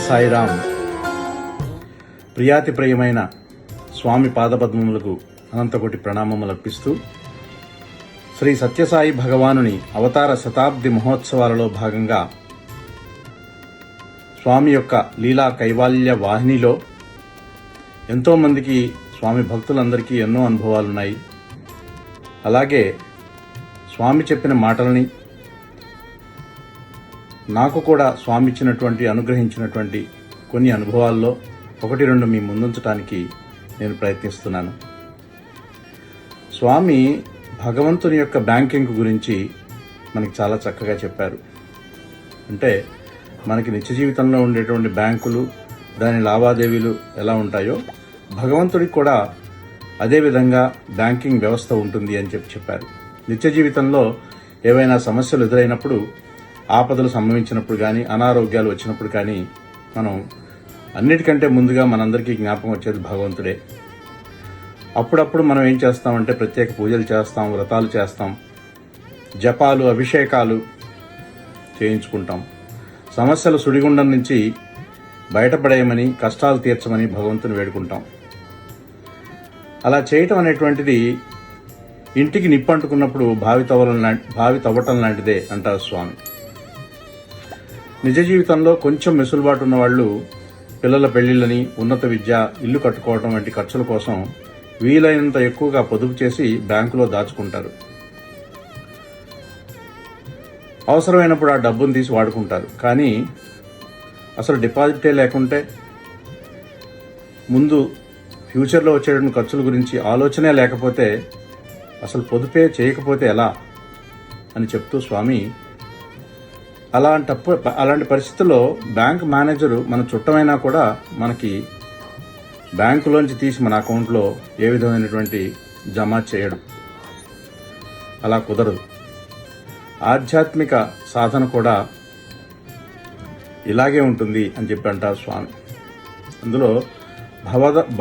సాయిరాం. ప్రియాతి ప్రియమైన స్వామి పాదపద్మములకు అనంతకోటి ప్రణామములు అర్పిస్తూ శ్రీ సత్యసాయి భగవానుని అవతార శతాబ్ది మహోత్సవాలలో భాగంగా స్వామి యొక్క లీలా కైవాల్య వాహినిలో ఎంతోమందికి స్వామి భక్తులందరికీ ఎన్నో అనుభవాలున్నాయి. అలాగే స్వామి చెప్పిన మాటలని నాకు కూడా స్వామి ఇచ్చినటువంటి అనుగ్రహించినటువంటి కొన్ని అనుభవాల్లో ఒకటి రెండు మీ ముందుంచడానికి నేను ప్రయత్నిస్తున్నాను. స్వామి భగవంతుని యొక్క బ్యాంకింగ్ గురించి మనకి చాలా చక్కగా చెప్పారు. అంటే మనకి నిత్య జీవితంలో ఉండేటువంటి బ్యాంకులు, దాని లావాదేవీలు ఎలా ఉంటాయో భగవంతుడికి కూడా అదే విధంగా బ్యాంకింగ్ వ్యవస్థ ఉంటుంది అని చెప్పారు. నిత్య జీవితంలో ఏవైనా సమస్యలు ఎదురైనప్పుడు, ఆపదలు సంభవించినప్పుడు కానీ, అనారోగ్యాలు వచ్చినప్పుడు కానీ మనం అన్నిటికంటే ముందుగా మనందరికీ జ్ఞాపకం వచ్చేది భగవంతుడే. అప్పుడప్పుడు మనం ఏం చేస్తామంటే ప్రత్యేక పూజలు చేస్తాం, వ్రతాలు చేస్తాం, జపాలు, అభిషేకాలు చేయించుకుంటాం. సమస్యల సుడిగుండం నుంచి బయటపడేయమని, కష్టాలు తీర్చమని భగవంతుని వేడుకుంటాం. అలా చేయటం అనేటువంటిది ఇంటికి నిప్పంటుకున్నప్పుడు బావి తవ్వటం లాంటిదే అంటారు స్వామి. నిజ జీవితంలో కొంచెం వెసులుబాటు ఉన్న వాళ్ళు పిల్లల పెళ్లిళ్ళని, ఉన్నత విద్య, ఇల్లు కట్టుకోవడం వంటి ఖర్చుల కోసం వీలైనంత ఎక్కువగా పొదుపు చేసి బ్యాంకులో దాచుకుంటారు. అవసరమైనప్పుడు ఆ డబ్బును తీసి వాడుకుంటారు. కానీ అసలు డిపాజిటే లేకుంటే, ముందు ఫ్యూచర్లో వచ్చేటువంటి ఖర్చుల గురించి ఆలోచనే లేకపోతే, అసలు పొదుపే చేయకపోతే ఎలా అని చెప్తూ స్వామి అలాంటి పరిస్థితుల్లో బ్యాంక్ మేనేజరు మన చుట్టమైనా కూడా మనకి బ్యాంకులోంచి తీసి మన అకౌంట్లో ఏ విధమైనటువంటి జమ చేయడం అలా కుదరదు. ఆధ్యాత్మిక సాధన కూడా ఇలాగే ఉంటుంది అని చెప్పి అంటారు స్వామి. అందులో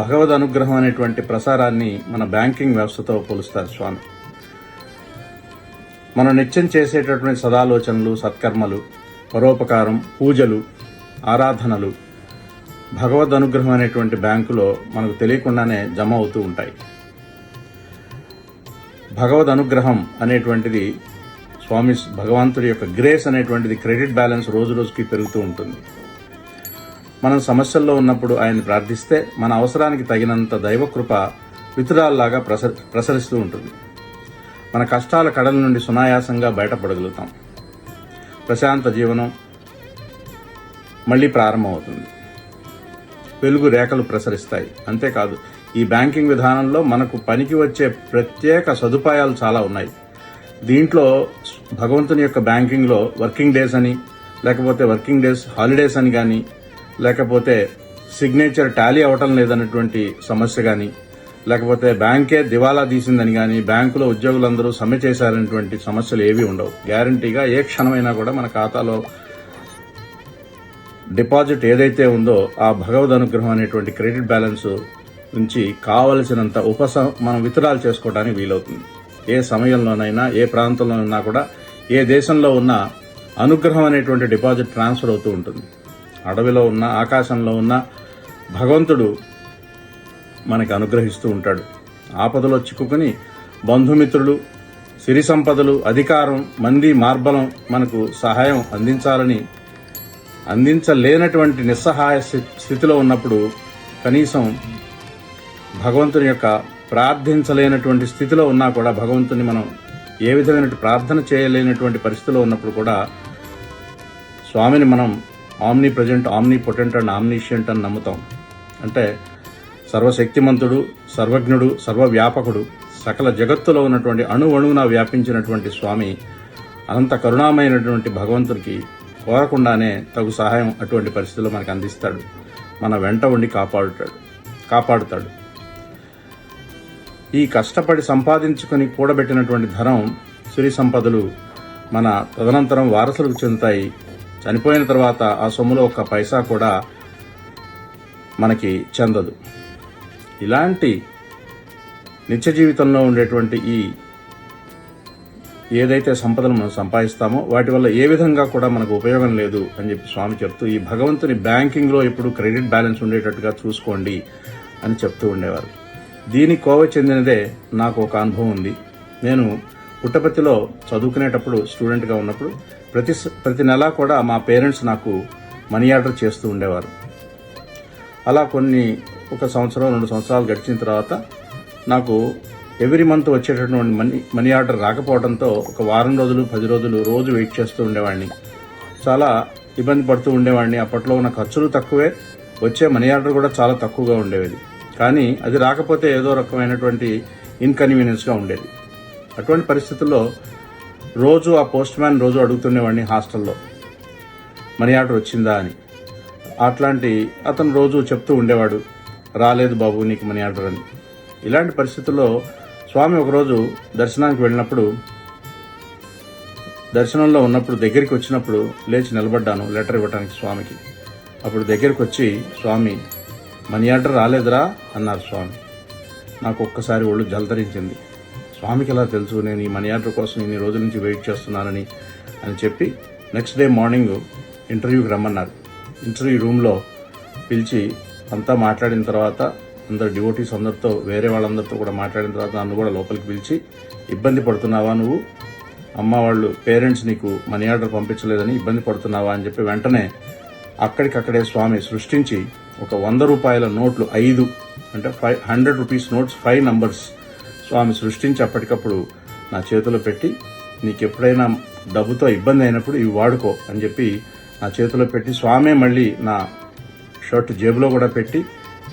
భగవద్ అనుగ్రహం అనేటువంటి ప్రసారాన్ని మన బ్యాంకింగ్ వ్యవస్థతో పోలుస్తారు స్వామి. మనం నిత్యం చేసేటటువంటి సదాలోచనలు, సత్కర్మలు, పరోపకారం, పూజలు, ఆరాధనలు భగవద్ అనుగ్రహం అనేటువంటి బ్యాంకులో మనకు తెలియకుండానే జమ అవుతూ ఉంటాయి. భగవద్ అనుగ్రహం అనేటువంటిది భగవంతుడి యొక్క గ్రేస్ అనేటువంటిది క్రెడిట్ బ్యాలెన్స్ రోజు రోజుకి పెరుగుతూ ఉంటుంది. మనం సమస్యల్లో ఉన్నప్పుడు ఆయన ప్రార్థిస్తే మన అవసరానికి తగినంత దైవకృప వితురాల్లాగా ప్రసరిస్తూ ఉంటుంది. మన కష్టాల కడల నుండి సునాయాసంగా బయటపడగలుగుతాం. ప్రశాంత జీవనం మళ్ళీ ప్రారంభమవుతుంది. వెలుగు రేఖలు ప్రసరిస్తాయి. అంతేకాదు, ఈ బ్యాంకింగ్ విధానంలో మనకు పనికి వచ్చే ప్రత్యేక సదుపాయాలు చాలా ఉన్నాయి. దీంట్లో భగవంతుని యొక్క బ్యాంకింగ్లో వర్కింగ్ డేస్ అని, లేకపోతే వర్కింగ్ డేస్ హాలిడేస్ అని కానీ, లేకపోతే సిగ్నేచర్ టాలీ అవటం లేదన్నటువంటి సమస్య కానీ, లేకపోతే బ్యాంకే దివాలా తీసిందని కానీ, బ్యాంకులో ఉద్యోగులందరూ సమ్మె చేశారనేటువంటి సమస్యలు ఏవి ఉండవు. గ్యారంటీగా ఏ క్షణమైనా కూడా మన ఖాతాలో డిపాజిట్ ఏదైతే ఉందో ఆ భగవద్ అనుగ్రహం అనేటువంటి క్రెడిట్ బ్యాలెన్స్ నుంచి కావలసినంత మనం విత్డ్రాల్ చేసుకోవడానికి వీలవుతుంది. ఏ సమయంలోనైనా, ఏ ప్రాంతంలో ఉన్నా కూడా, ఏ దేశంలో ఉన్నా అనుగ్రహం అనేటువంటి డిపాజిట్ ట్రాన్స్ఫర్ అవుతూ ఉంటుంది. అడవిలో ఉన్న, ఆకాశంలో ఉన్న భగవంతుడు మనకి అనుగ్రహిస్తూ ఉంటాడు. ఆపదలో చిక్కుకుని బంధుమిత్రులు, సిరి సంపదలు, అధికారం, మంది మార్బలం మనకు సహాయం అందించలేనటువంటి నిస్సహాయ స్థితిలో ఉన్నప్పుడు, కనీసం భగవంతుని యొక్క ప్రార్థించలేనటువంటి స్థితిలో ఉన్నా కూడా, భగవంతుని మనం ఏ విధమైన ప్రార్థన చేయలేనటువంటి పరిస్థితిలో ఉన్నప్పుడు కూడా స్వామిని మనం omni present, omni potent and omniscient అని నమ్ముతాం. అంటే సర్వశక్తిమంతుడు, సర్వజ్ఞుడు, సర్వవ్యాపకుడు, సకల జగత్తులో ఉన్నటువంటి అణువణువున వ్యాపించినటువంటి స్వామి అనంత కరుణామైనటువంటి భగవంతుడికి కోరకుండానే తగు సహాయం అటువంటి పరిస్థితుల్లో మనకు అందిస్తాడు. మన వెంట ఉండి కాపాడుతాడు. ఈ కష్టపడి సంపాదించుకుని కూడబెట్టినటువంటి ధనం, సిరి సంపదలు మన తదనంతరం వారసులకు చెందుతాయి. చనిపోయిన తర్వాత ఆ సొమ్ములో ఒక్క పైసా కూడా మనకి చెందదు. ఇలాంటి నిత్య జీవితంలో ఉండేటువంటి ఈ ఏదైతే సంపదలు మనం సంపాదిస్తామో వాటి వల్ల ఏ విధంగా కూడా మనకు ఉపయోగం లేదు అని చెప్పి స్వామి చెప్తూ, ఈ భగవంతుని బ్యాంకింగ్లో ఇప్పుడు క్రెడిట్ బ్యాలెన్స్ ఉండేటట్టుగా చూసుకోండి అని చెప్తూ ఉండేవారు. దీనికి కోవ చెందినదే నాకు ఒక అనుభవం ఉంది. నేను పుట్టపర్తిలో చదువుకునేటప్పుడు స్టూడెంట్గా ఉన్నప్పుడు ప్రతి నెల కూడా మా పేరెంట్స్ నాకు మనీ ఆర్డర్ చేస్తూ ఉండేవారు. అలా ఒక సంవత్సరం 2 సంవత్సరాలు గడిచిన తర్వాత నాకు ఎవ్రీ మంత్ వచ్చేటటువంటి మనీ ఆర్డర్ రాకపోవడంతో ఒక వారం రోజులు 10 రోజులు రోజు వెయిట్ చేస్తూ ఉండేవాడిని. చాలా ఇబ్బంది పడుతూ ఉండేవాడిని. అప్పట్లో ఉన్న ఖర్చులు తక్కువే, వచ్చే మనీ ఆర్డర్ కూడా చాలా తక్కువగా ఉండేది. కానీ అది రాకపోతే ఏదో రకమైనటువంటి ఇన్కన్వీనియన్స్గా ఉండేది. అటువంటి పరిస్థితుల్లో రోజు ఆ పోస్ట్ మ్యాన్ రోజు అడుగుతుండేవాడిని హాస్టల్లో మనీ ఆర్డర్ వచ్చిందా అని. అట్లాంటి అతను రోజు చెప్తూ ఉండేవాడు, రాలేదు బాబు నీకు మనీ ఆర్డర్ అని. ఇలాంటి పరిస్థితుల్లో స్వామి ఒకరోజు దర్శనానికి వెళ్ళినప్పుడు, దర్శనంలో ఉన్నప్పుడు దగ్గరికి వచ్చినప్పుడు లేచి నిలబడ్డాను లెటర్ ఇవ్వడానికి స్వామికి. అప్పుడు దగ్గరికి వచ్చి, స్వామి మనీ ఆర్డర్ రాలేదురా అన్నారు స్వామి. నాకు ఒక్కసారి ఒళ్ళు జలధరించింది. స్వామికి ఎలా తెలుసు నేను ఈ మనీ ఆర్డర్ కోసం ఇన్ని రోజుల నుంచి వెయిట్ చేస్తున్నానని చెప్పి నెక్స్ట్ డే మార్నింగ్ ఇంటర్వ్యూకి రమ్మన్నారు. ఇంటర్వ్యూ రూమ్లో పిలిచి అంతా మాట్లాడిన తర్వాత, అందరు డివోటీస్ అందరితో, వేరే వాళ్ళందరితో కూడా మాట్లాడిన తర్వాత నన్ను కూడా లోపలికి పిలిచి, ఇబ్బంది పడుతున్నావా నువ్వు, అమ్మ వాళ్ళు పేరెంట్స్ నీకు మనీ ఆర్డర్ పంపించలేదని ఇబ్బంది పడుతున్నావా అని చెప్పి వెంటనే అక్కడికక్కడే స్వామి సృష్టించి ఒక 100 రూపాయల నోట్లు 5 అంటే 100 రూపీస్ నోట్స్ 5 నంబర్స్ స్వామి సృష్టించి అప్పటికప్పుడు నా చేతిలో పెట్టి, నీకు ఎప్పుడైనా డబ్బుతో ఇబ్బంది అయినప్పుడు ఇవి వాడుకో అని చెప్పి నా చేతిలో పెట్టి, స్వామే మళ్ళీ నా షర్ట్ జేబులో కూడా పెట్టి,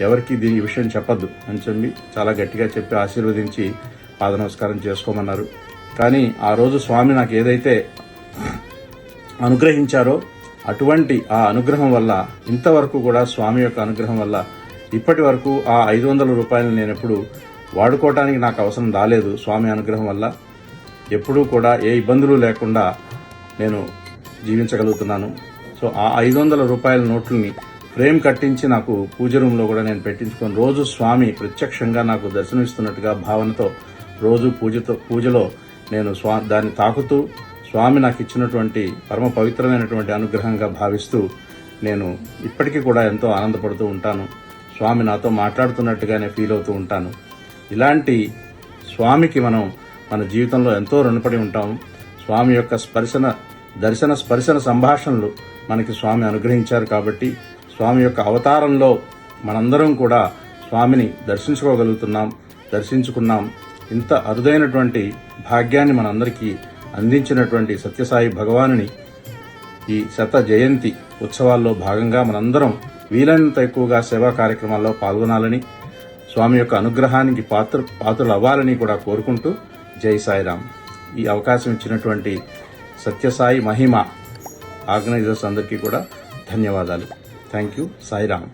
ఎవరికి దీని విషయం చెప్పద్దు అని చెప్పి చాలా గట్టిగా చెప్పి ఆశీర్వదించి పాద నమస్కారం చేసుకోమన్నారు. కానీ ఆ రోజు స్వామి నాకు ఏదైతే అనుగ్రహించారో అటువంటి ఆ అనుగ్రహం వల్ల, ఇంతవరకు కూడా స్వామి యొక్క అనుగ్రహం వల్ల ఇప్పటి వరకు ఆ 500 రూపాయలు నేను ఎప్పుడు వాడుకోవటానికి నాకు అవసరం రాలేదు. స్వామి అనుగ్రహం వల్ల ఎప్పుడూ కూడా ఏ ఇబ్బందులు లేకుండా నేను జీవించగలుగుతున్నాను. సో ఆ 500 రూపాయల నోట్లని ఫ్రేమ్ కట్టించి నాకు పూజ రూమ్లో కూడా నేను పెట్టించుకొని రోజు స్వామి ప్రత్యక్షంగా నాకు దర్శనమిస్తున్నట్టుగా భావనతో రోజు పూజలో నేను దాన్ని తాకుతూ స్వామి నాకు ఇచ్చినటువంటి పరమ పవిత్రమైనటువంటి అనుగ్రహంగా భావిస్తూ నేను ఇప్పటికీ కూడా ఎంతో ఆనందపడుతూ ఉంటాను. స్వామి నాతో మాట్లాడుతున్నట్టుగానే ఫీల్ అవుతూ ఉంటాను. ఇలాంటి స్వామికి మనం మన జీవితంలో ఎంతో రుణపడి ఉంటాము. స్వామి యొక్క దర్శన స్పర్శన సంభాషణలు మనకి స్వామి అనుగ్రహించారు కాబట్టి, స్వామి యొక్క అవతారంలో మనందరం కూడా స్వామిని దర్శించుకున్నాం. ఇంత అరుదైనటువంటి భాగ్యాన్ని మనందరికీ అందించినటువంటి సత్యసాయి భగవానుని ఈ శత జయంతి ఉత్సవాల్లో భాగంగా మనందరం వీలైనంత ఎక్కువగా సేవా కార్యక్రమాల్లో పాల్గొనాలని, స్వామి యొక్క అనుగ్రహానికి పాత్రలు అవ్వాలని కూడా కోరుకుంటూ, జై సాయిరామ్. ఈ అవకాశం ఇచ్చినటువంటి సత్యసాయి మహిమ ఆర్గనైజర్స్ అందరికీ కూడా ధన్యవాదాలు. Thank you. సాయిరామ్.